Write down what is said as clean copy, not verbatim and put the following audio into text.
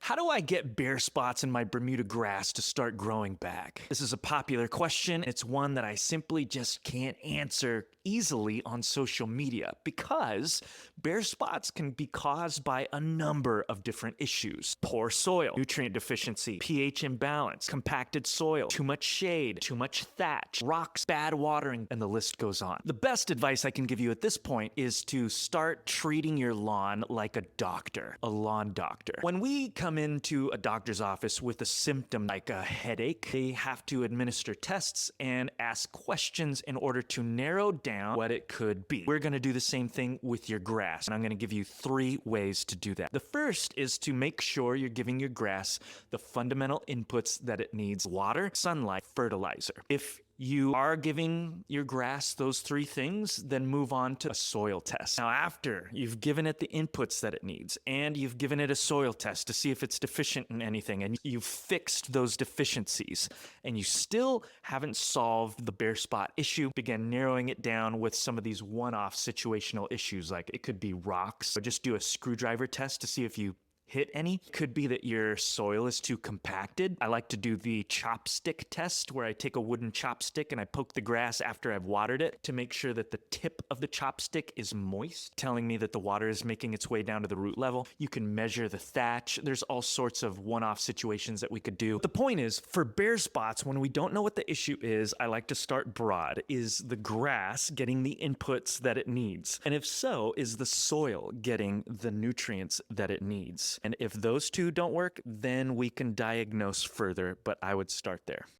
How do I get bare spots in my Bermuda grass to start growing back? This is a popular question. It's one that I simply just can't answer easily on social media because bare spots can be caused by a number of different issues. Poor soil, nutrient deficiency, pH imbalance, compacted soil, too much shade, too much thatch, rocks, bad watering, and the list goes on. The best advice I can give you at this point is to start treating your lawn like a doctor, a lawn doctor. When we come into a doctor's office with a symptom like a headache, they have to administer tests and ask questions in order to narrow down what it could be. We're gonna do the same thing with your grass, and I'm gonna give you 3 ways to do that. The first is to make sure you're giving your grass the fundamental inputs that it needs: water, sunlight, fertilizer. If you are giving your grass those 3 things, then move on to a soil test. Now, after you've given it the inputs that it needs, and you've given it a soil test to see if it's deficient in anything, and you've fixed those deficiencies, and you still haven't solved the bare spot issue, begin narrowing it down with some of these one-off situational issues, like it could be rocks, or just do a screwdriver test to see if you hit any. Could be that your soil is too compacted. I like to do the chopstick test where I take a wooden chopstick and I poke the grass after I've watered it to make sure that the tip of the chopstick is moist, telling me that the water is making its way down to the root level. You can measure the thatch. There's all sorts of one-off situations that we could do. The point is, for bare spots, when we don't know what the issue is, I like to start broad. Is the grass getting the inputs that it needs? And if so, is the soil getting the nutrients that it needs? And if those 2 don't work, then we can diagnose further, but I would start there.